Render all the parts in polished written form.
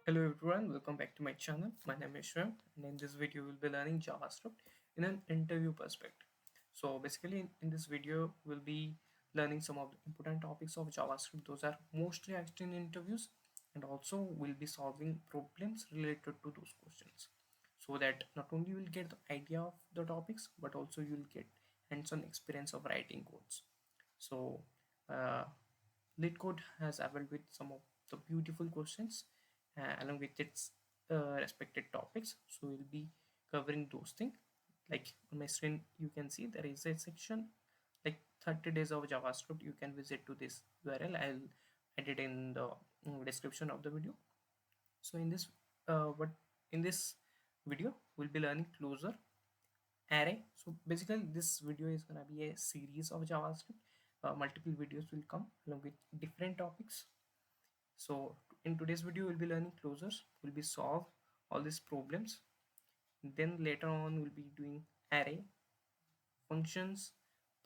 Hello everyone, welcome back to my channel. My name is Shram and in this video we'll be learning JavaScript in an interview perspective. So basically in this video we'll be learning some of the important topics of JavaScript. Those are mostly asked in interviews, and also we'll be solving problems related to those questions, so that not only you will get the idea of the topics but also you'll get hands-on experience of writing codes. So uh, LeetCode has availed with some of the beautiful questions along with its respected topics. So we'll be covering those things. Like on my screen, you can see there is a section like 30 days of JavaScript. You can visit to this URL. I'll add it in the description of the video. So what in this video we'll be learning closure array. So basically this video is gonna be a series of JavaScript. Multiple videos will come along with different topics. So in today's video we'll be learning closures, we'll be solve all these problems. Then later on we'll be doing array, functions,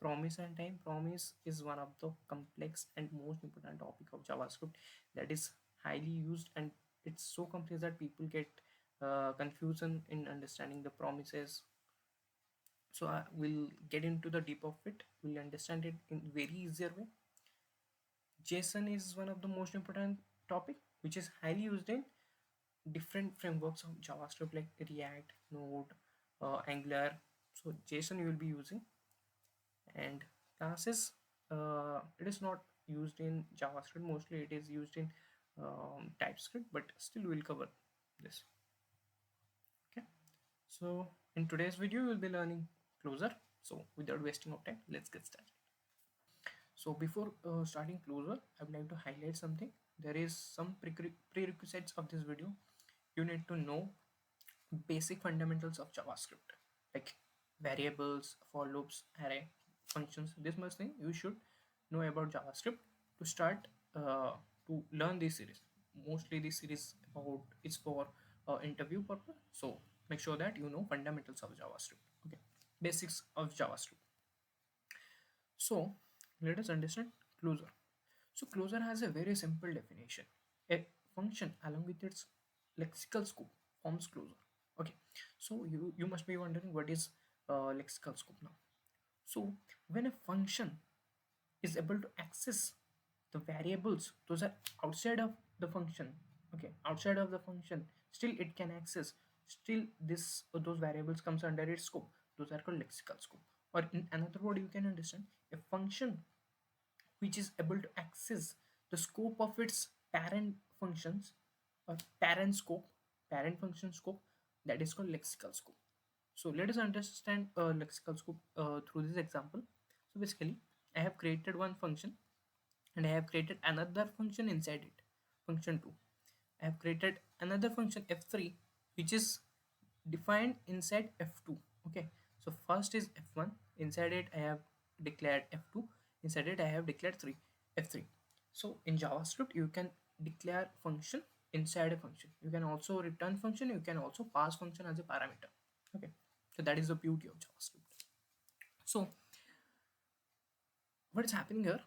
promise and time. Promise is one of the complex and most important topic of JavaScript that is highly used, and it's so complex that people get confusion in understanding the promises. So we'll get into the deep of it, we'll understand it in very easier way. JSON is one of the most important topic which is highly used in different frameworks of JavaScript like React, Node, Angular. So JSON you will be using. And classes, it is not used in JavaScript, mostly it is used in TypeScript, but still we'll cover this. Okay, so in today's video we'll be learning closure. So without wasting of time, let's get started. So before starting closure, I would like to highlight something. There is some prerequisites of this video. You need to know basic fundamentals of JavaScript, like variables, for loops, array, functions. This much thing you should know about JavaScript to start to learn this series. Mostly this series about is for interview purpose. So make sure that you know fundamentals of JavaScript. Okay, basics of JavaScript. So let us understand closure. So closure has a very simple definition. A function along with its lexical scope forms closure. Okay, so you must be wondering what is lexical scope now. So when a function is able to access the variables, those are outside of the function. Okay, outside of the function, still it can access. Still this those variables comes under its scope. Those are called lexical scope. Or in another word, you can understand a function which is able to access the scope of its parent functions or parent function scope, that is called lexical scope. So let us understand lexical scope through this example. So basically I have created one function and I have created another function inside it, function 2. I have created another function f3 which is defined inside f2. Okay, so first is f1, inside it I have declared f2, inside it I have declared 3 f3. So in JavaScript you can declare function inside a function. You can also return function, you can also pass function as a parameter. Okay, so that is the beauty of JavaScript. So what is happening here?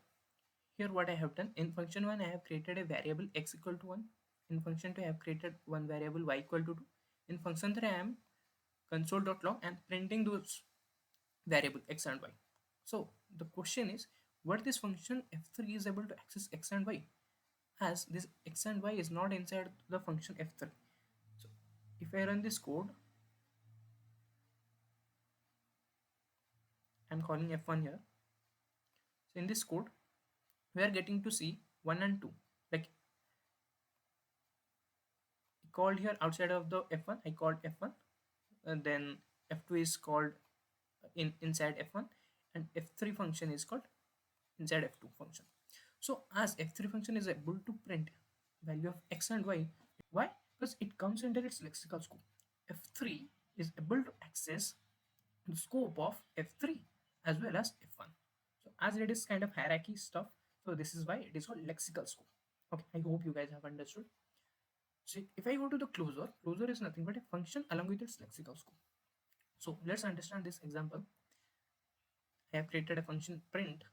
Here what I have done, in function 1 I have created a variable x equal to 1. In function 2 I have created one variable y equal to 2. In function 3 I am console.log and printing those variable x and y. So the question is, what this function f3 is able to access x and y, as this x and y is not inside the function f3. So if I run this code, I'm calling f1 here. So in this code we are getting to see 1 and 2, like called here outside of the f1, I called f1, and then f2 is called inside f1, and f3 function is called inside f2 function. So as f3 function is able to print value of x and y, why? Because it comes under its lexical scope. f3 is able to access the scope of f3 as well as f1. So as it is kind of hierarchy stuff, so this is why it is called lexical scope. Okay, I hope you guys have understood. So if I go to the closure, closure is nothing but a function along with its lexical scope. So let's understand this example. I have created a function print.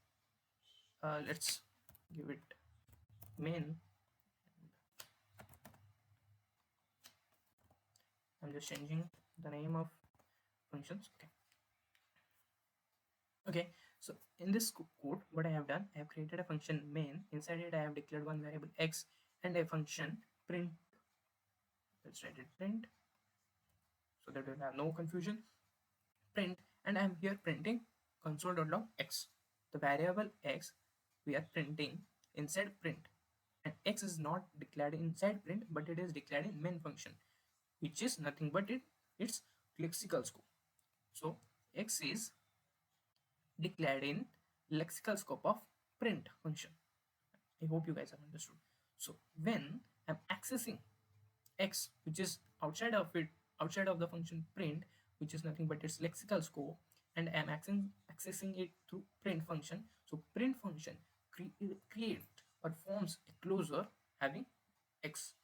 Let's give it main. I'm just changing the name of functions. Okay, so in this code, what I have done, I have created a function main. Inside it, I have declared one variable x and a function print. Let's write it print so that we'll have no confusion. Print, and I'm here printing console.log x. The variable x we are printing inside print, and x is not declared inside print, but it is declared in main function, which is nothing but its lexical scope. So x is declared in lexical scope of print function. I hope you guys have understood. So when I'm accessing x, which is outside of it, outside of the function print, which is nothing but its lexical scope, and I'm accessing it through print function. So print function create or forms a closure having x.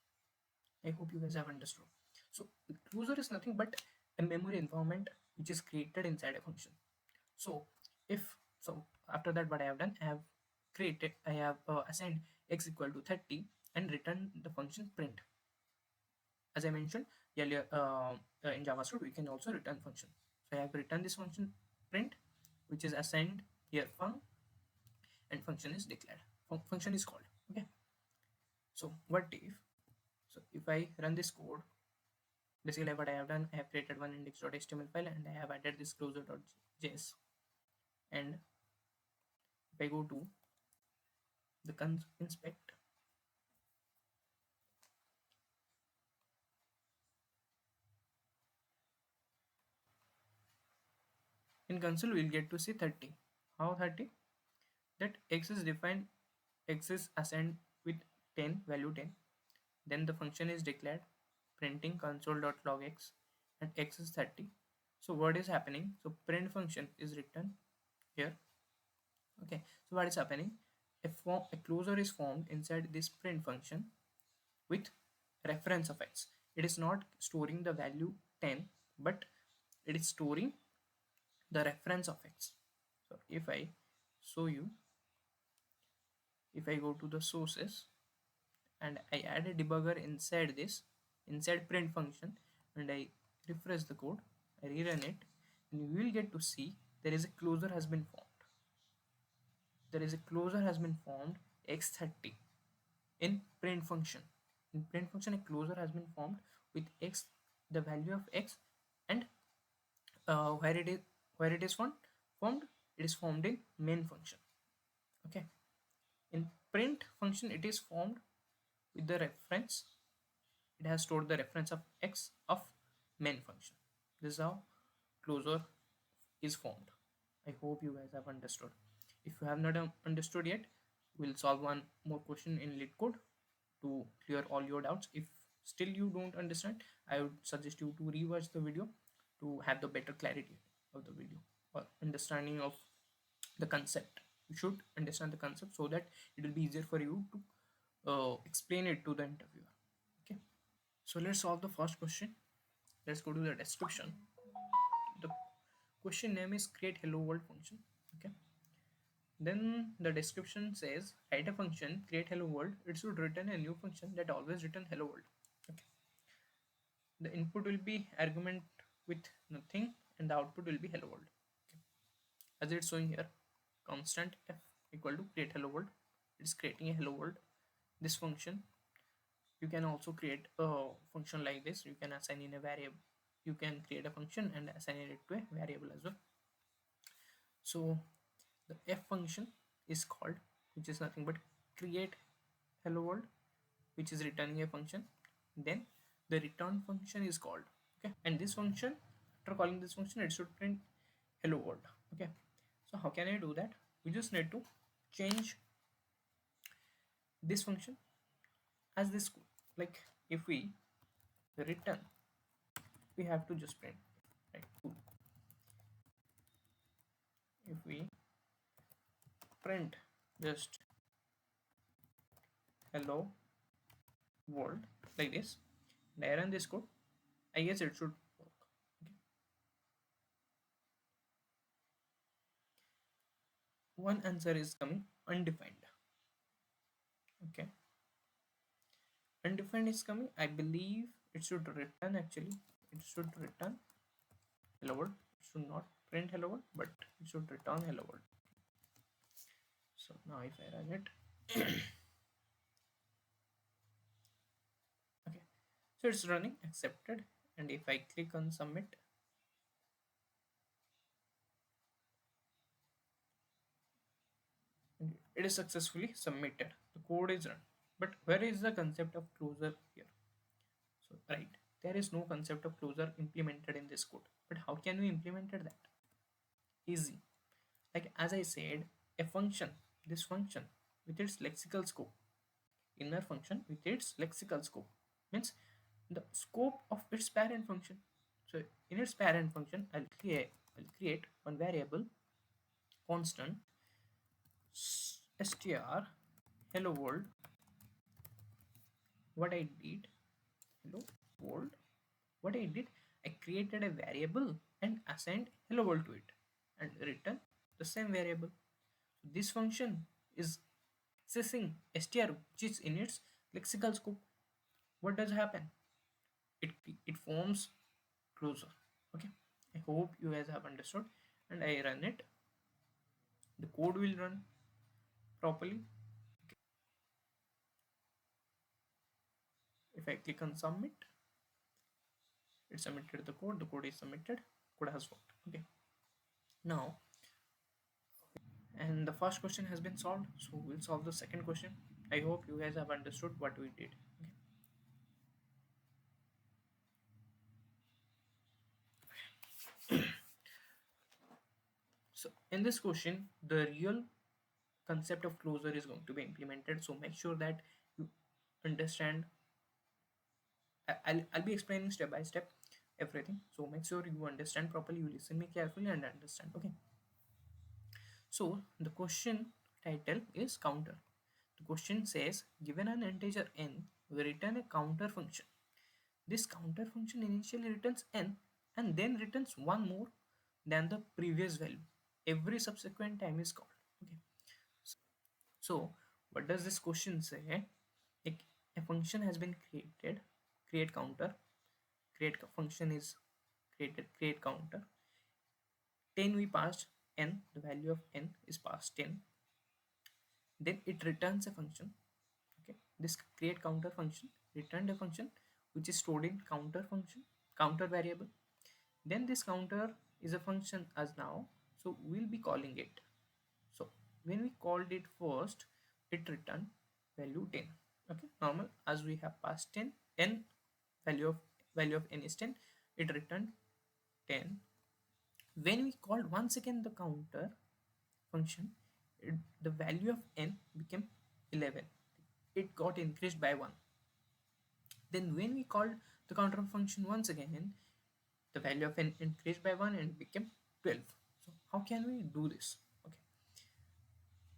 I hope you guys have understood. So the closure is nothing but a memory environment which is created inside a function. So if so, after that, what I have done, I have assigned x equal to 30 and returned the function print. As I mentioned earlier, in JavaScript, we can also return function. So I have returned this function print, which is assigned here func, and function is declared. Function is called. Okay. So what if? So if I run this code, basically what I have done, I have created one index.html file and I have added this closure.js. And if I go to the inspect, in console we'll get to see 30. How 30? That x is defined, x is assigned with 10, value 10. Then the function is declared, printing console.log x, and x is 30. So what is happening? So print function is written here. Okay, so what is happening? A closure is formed inside this print function with reference of x. It is not storing the value 10, but it is storing the reference of x. So if I show you, if I go to the sources and I add a debugger inside this, inside print function, and I refresh the code, I rerun it, and you will get to see there is a closure has been formed. There is a closure has been formed x30 in print function. In print function, a closure has been formed with x, the value of x, and where it is formed, it is formed in main function. Okay, in print function it is formed with the reference, it has stored the reference of x of main function. This is how closure is formed. I hope you guys have understood. If you have not understood yet, we'll solve one more question in LeetCode to clear all your doubts. If still you don't understand, I would suggest you to rewatch the video to have the better clarity of the video or understanding of the concept. You should understand the concept so that it will be easier for you to explain it to the interviewer. Okay, so let's solve the first question. Let's go to the description. The question name is create hello world function. Okay, then the description says write a function create hello world. It should return a new function that always return hello world. Okay, the input will be argument with nothing and the output will be hello world. Okay, as it's showing here, constant f equal to create hello world. It's creating a hello world. This function, you can also create a function like this. You can assign in a variable, you can create a function and assign it to a variable as well. So the f function is called, which is nothing but create hello world, which is returning a function. Then the return function is called. Okay, and this function, after calling this function, it should print hello world. Okay, so how can I do that? We just need to change this function as this, like if we return, we have to just print, right? If we print just hello world like this and I run this code, I guess it should work. Okay, one answer is coming undefined. Okay, undefined is coming. I believe it should return actually. it should return hello world. It should not print hello world, but it should return hello world. So now if I run it, okay, so it's running, accepted. And if I click on submit, it is successfully submitted. The code is run. But where is the concept of closure here? So right, there is no concept of closure implemented in this code. But how can we implement that? Easy. Like as I said, a function, this function with its lexical scope, inner function with its lexical scope means the scope of its parent function. So in its parent function, I'll create one variable constant str hello world. What I did, hello world, what I did, I created a variable and assigned hello world to it and return the same variable. So this function is accessing str which is in its lexical scope. What does happen? It forms closure. Okay, I hope you guys have understood. And I run it, the code will run properly. If I click on submit, it submitted the code is submitted, code has worked. Okay, now, and the first question has been solved, so we'll solve the second question. I hope you guys have understood what we did. Okay, so in this question the real concept of closure is going to be implemented, so make sure that you understand. I'll be explaining step by step everything, so make sure you understand properly, you listen me carefully and understand. Okay, so the question title is counter. The question says, given an integer n, we return a counter function. This counter function initially returns n and then returns one more than the previous value every subsequent time is called. Okay, so what does this question say? Like, a function has been created, create counter, function is created, create counter, 10 we passed n, the value of n is passed 10, then it returns a function. Okay, this create counter function returned a function which is stored in counter function, counter variable. Then this counter is a function as now, so we'll be calling it. So when we called it first, it returned value 10. Okay, normal, as we have passed 10, n value of n is 10, it returned 10. When we called once again the counter function, the value of n became 11. It got increased by 1. Then when we called the counter function once again, the value of n increased by 1 and became 12. So how can we do this? Okay,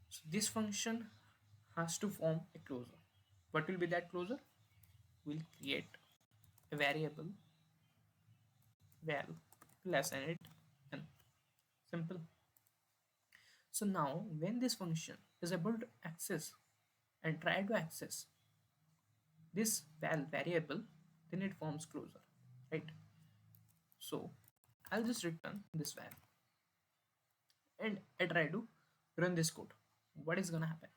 so this function has to form a closure. What will be that closure? We'll create a variable val, we'll assign it n. Simple. So now when this function is able to access and try to access this val variable, then it forms closure, right? So I'll just return this val and I try to run this code. What is gonna happen?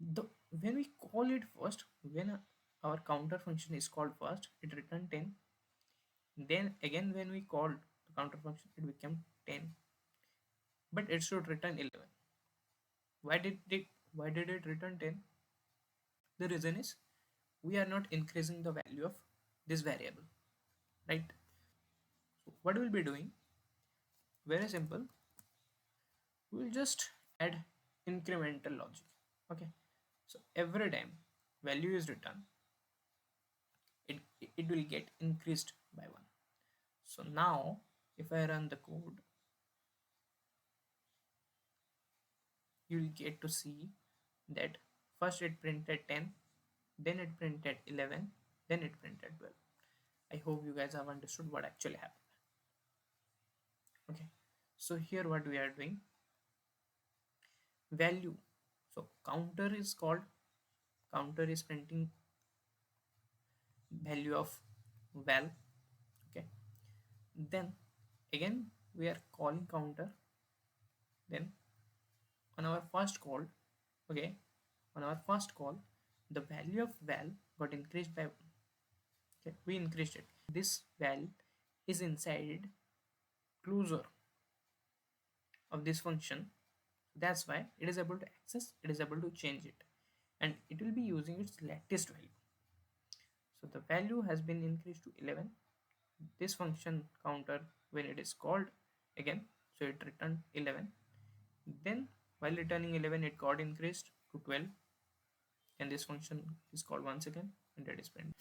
The when we call it first, when our counter function is called first, it returned 10. Then again when we called the counter function, it became 10, but it should return 11. Why did it return 10? The reason is we are not increasing the value of this variable, right? So what we'll be doing, very simple, we'll just add incremental logic. Okay, so every time value is returned, it will get increased by 1. So now if I run the code, you'll get to see that first it printed 10, then it printed 11, then it printed 12. I hope you guys have understood what actually happened. Okay, so here what we are doing, value, so counter is called, counter is printing value of val. Okay, then again we are calling counter. Then on our first call, okay, on our first call, the value of val got increased by 1. Okay, we increased it. This val is inside closure of this function. That's why it is able to access, it is able to change it, and it will be using its latest value. So the value has been increased to 11. This function counter, when it is called again, so it returned 11. Then while returning 11, it got increased to 12, and this function is called once again, and it is printed.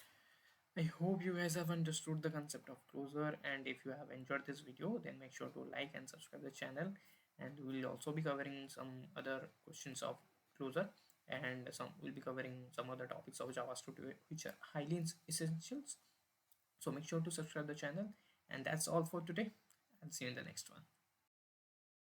I hope you guys have understood the concept of closure, and if you have enjoyed this video, then make sure to like and subscribe the channel, and we will also be covering some other questions of closure, and some we'll be covering some other topics of JavaScript which are highly essentials. So make sure to subscribe the channel, and that's all for today. I'll see you in the next one.